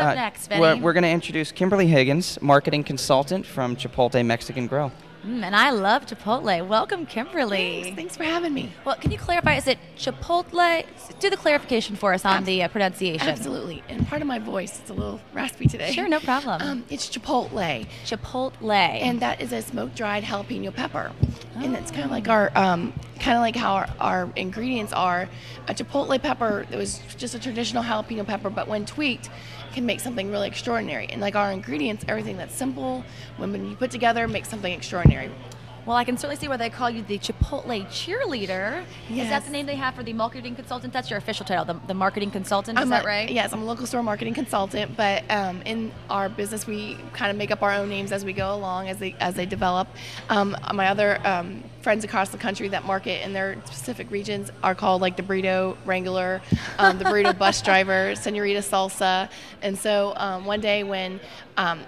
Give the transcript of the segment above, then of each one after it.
up next, Vinny? We're going to introduce Kimberly Higgins, marketing consultant from Chipotle Mexican Grille. And I love Chipotle. Welcome, Kimberly. Thanks for having me. Well, can you clarify, is it Chipotle? Do the clarification for us on the pronunciation. Absolutely. And part of my voice is a little raspy today. Sure, no problem. It's Chipotle. Chipotle. And that is a smoke-dried jalapeno pepper. Oh. And it's kind of like how our ingredients are. A Chipotle pepper, it was just a traditional jalapeno pepper, but when tweaked, can make something really extraordinary. And like our ingredients, everything that's simple, when you put together, makes something extraordinary. Well, I can certainly see why they call you the Chipotle Cheerleader. Yes. Is that the name they have for the marketing consultant? That's your official title, the marketing consultant, is that right? Yes, I'm a local store marketing consultant, but in our business, we kind of make up our own names as we go along, as they develop. My other friends across the country that market in their specific regions are called like the Burrito Wrangler, the Burrito Bus Driver, Senorita Salsa. And so one day when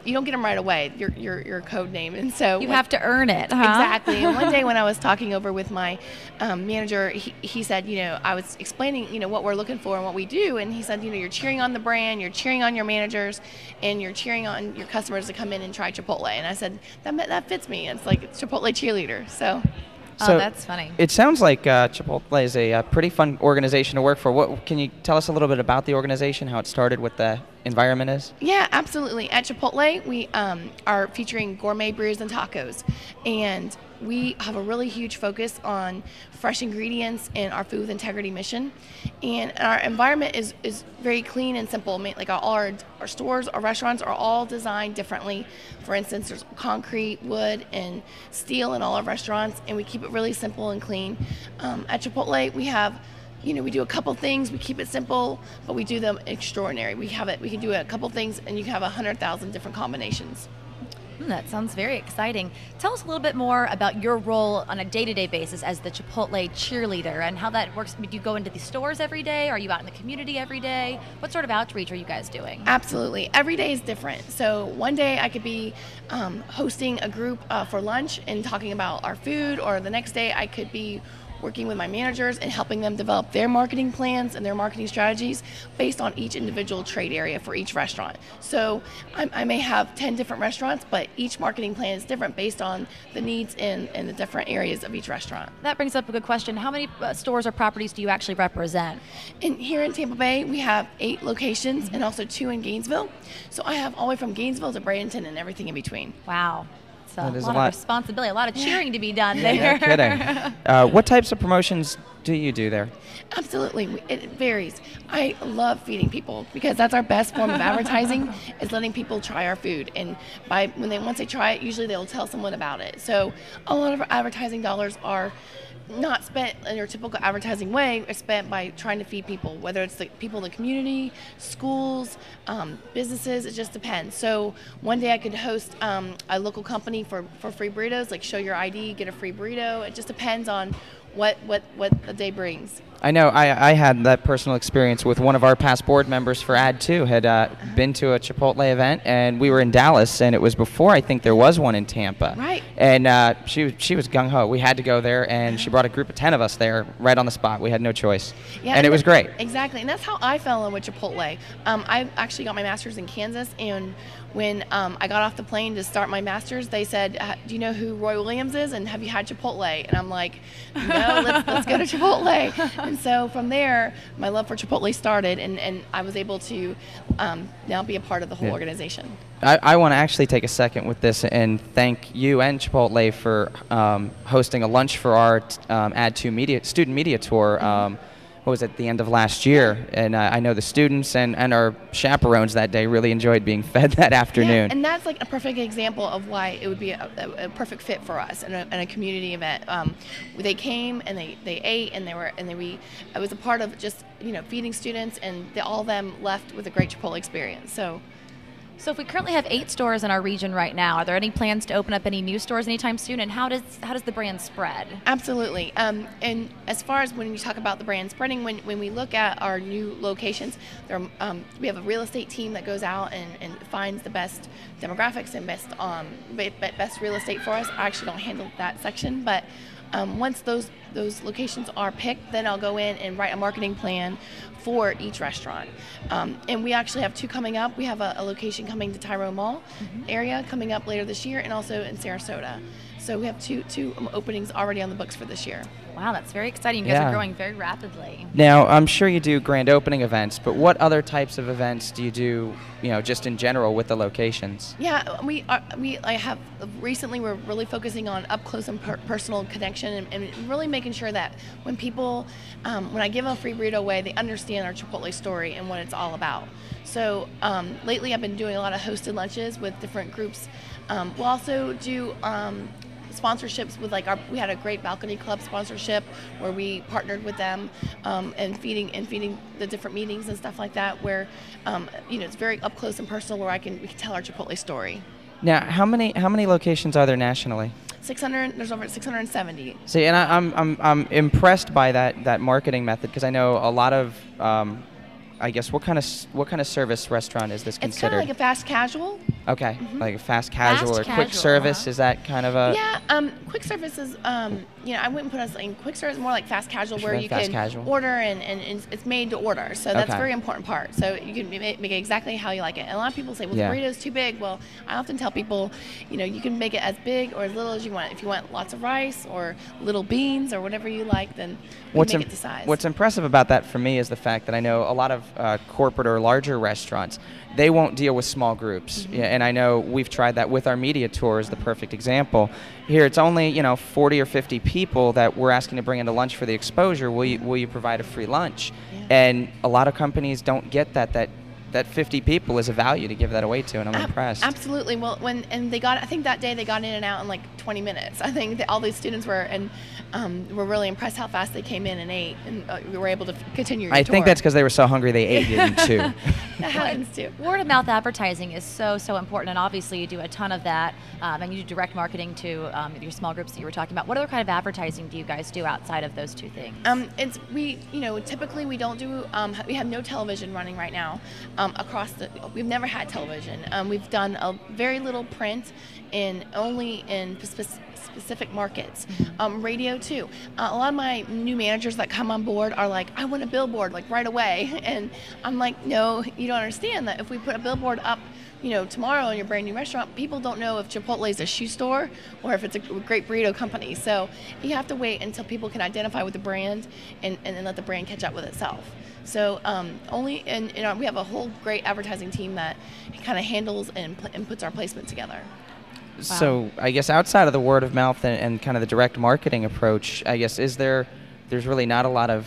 you don't get them right away, your code name, and so you have to earn it, huh? Exactly. And one day when I was talking over with my manager, he said, I was explaining, what we're looking for and what we do, and he said, you're cheering on the brand, you're cheering on your managers, and you're cheering on your customers to come in and try Chipotle. And I said, that fits me. It's like it's Chipotle Cheerleader. So that's funny. It sounds like Chipotle is a pretty fun organization to work for. What can you tell us a little bit about the organization, how it started, what the environment is? Yeah, absolutely. At Chipotle, we are featuring gourmet burritos and tacos, and we have a really huge focus on fresh ingredients and our food with integrity mission. And our environment is very clean and simple. Like our stores, our restaurants are all designed differently. For instance, there's concrete, wood, and steel in all our restaurants, and we keep it really simple and clean. At Chipotle, we have we do a couple things, we keep it simple, but we do them extraordinary. We can do a couple things, and you can have 100,000 different combinations. That sounds very exciting. Tell us a little bit more about your role on a day-to-day basis as the Chipotle Cheerleader and how that works. Do you go into the stores every day? Are you out in the community every day? What sort of outreach are you guys doing? Absolutely. Every day is different. So one day I could be hosting a group for lunch and talking about our food, or the next day I could be working with my managers and helping them develop their marketing plans and their marketing strategies based on each individual trade area for each restaurant. So I may have 10 different restaurants, but each marketing plan is different based on the needs in the different areas of each restaurant. That brings up a good question. How many stores or properties do you actually represent? Here in Tampa Bay, we have 8 locations and also 2 in Gainesville. So I have all the way from Gainesville to Bradenton and everything in between. Wow. So a lot of responsibility, a lot of cheering to be done there. Yeah, kidding. What types of promotions do you do there? Absolutely. It varies. I love feeding people because that's our best form of advertising is letting people try our food. And once they try it, usually they'll tell someone about it. So a lot of our advertising dollars are not spent in your typical advertising way. It's spent by trying to feed people, whether it's the people in the community, schools, businesses. It just depends. So one day I could host a local company for free burritos, like show your ID, get a free burrito. It just depends on what the day brings. I know I had that personal experience with one of our past board members for Ad2, had been to a Chipotle event, and we were in Dallas, and it was before I think there was one in Tampa. Right. And she was gung-ho. We had to go there, and she brought a group of 10 of us there right on the spot. We had no choice. Yeah, and it was great. Exactly, and that's how I fell in love with Chipotle. I actually got my master's in Kansas, and when I got off the plane to start my master's, they said, do you know who Roy Williams is, and have you had Chipotle? And I'm like, no, let's go to Chipotle. And so from there, my love for Chipotle started, and I was able to now be a part of the whole organization. I want to actually take a second with this and thank you and Chipotle for hosting a lunch for our Ad2 student media tour. What was it, the end of last year? And I know the students and our chaperones that day really enjoyed being fed that afternoon. Yeah, and that's like a perfect example of why it would be a perfect fit for us in a community event. They came and they ate, and I was a part of just feeding students, and all of them left with a great Chipotle experience. So if we currently have 8 stores in our region right now, are there any plans to open up any new stores anytime soon? And how does the brand spread? Absolutely. And as far as when you talk about the brand spreading, when we look at our new locations, we have a real estate team that goes out and finds the best demographics and best real estate for us. I actually don't handle that section, but Once those locations are picked, then I'll go in and write a marketing plan for each restaurant. And we actually have 2 coming up. We have a location coming to Tyrone Mall area coming up later this year, and also in Sarasota. So we have two openings already on the books for this year. Wow, that's very exciting. You guys are growing very rapidly. Now, I'm sure you do grand opening events, but what other types of events do you do, just in general with the locations? Yeah, I have recently, we're really focusing on up close and personal connection, and really making sure that when people, when I give a free burrito away, they understand our Chipotle story and what it's all about. So lately I've been doing a lot of hosted lunches with different groups. We'll also do sponsorships with we had a great balcony club sponsorship where we partnered with them, and feeding the different meetings and stuff like that, where it's very up close and personal, where we can tell our Chipotle story. Now, how many locations are there nationally? 600. There's over 670. See, and I'm impressed by that marketing method, because I know a lot of I guess what kind of service restaurant is this considered? It's kind of like a fast casual. Okay, like a fast casual or quick casual, service. Is that kind of a? Yeah, quick service is I wouldn't put us in quick service. More like fast casual, where you can order and it's made to order. So that's a very important part. So you can make it exactly how you like it. And a lot of people say, well, the burrito's too big. Well, I often tell people, you can make it as big or as little as you want. If you want lots of rice or little beans or whatever you like, then make it to size. What's impressive about that for me is the fact that I know a lot of corporate or larger restaurants, they won't deal with small groups. Yeah, and I know we've tried that with our media tour is the perfect example. Here it's only 40 or 50 people that we're asking to bring into lunch for the exposure. Will you provide a free lunch? Yeah. And a lot of companies don't get that 50 people is a value to give that away to, and I'm impressed. Absolutely. Well, I think that day they got in and out in like 20 minutes. I think that all these students were really impressed how fast they came in and ate, and we were able to continue your tour. I think that's because they were so hungry they ate it too. That happens too. Word of mouth advertising is so important, and obviously you do a ton of that, and you do direct marketing to your small groups that you were talking about. What other kind of advertising do you guys do outside of those two things? Typically we don't do. We have no television running right now. We've never had television. We've done a very little print, only in specific markets. Radio too. A lot of my new managers that come on board are like, I want a billboard like right away, and I'm like, no, you don't understand that if we put a billboard up tomorrow in your brand new restaurant, people don't know if Chipotle is a shoe store or if it's a great burrito company. So you have to wait until people can identify with the brand and then let the brand catch up with itself. So we have a whole great advertising team that kind of handles and puts our placement together. Wow. So I guess outside of the word of mouth and kind of the direct marketing approach, I guess there's really not a lot of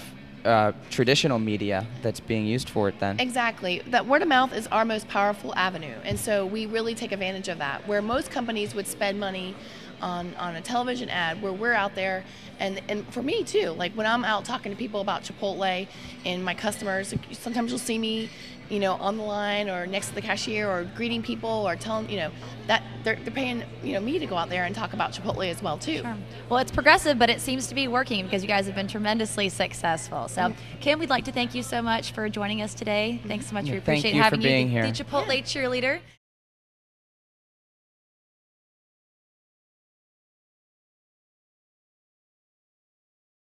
traditional media that's being used for it then. Exactly. That word of mouth is our most powerful avenue, and so we really take advantage of that. Where most companies would spend money on a television ad, where we're out there, and for me too, like when I'm out talking to people about Chipotle and my customers, sometimes you'll see me on the line or next to the cashier or greeting people or telling, that they're paying, me to go out there and talk about Chipotle as well too. Sure. Well, it's progressive, but it seems to be working because you guys have been tremendously successful. So, Kim, we'd like to thank you so much for joining us today. Thanks so much. We appreciate having you, the Chipotle Cheerleader.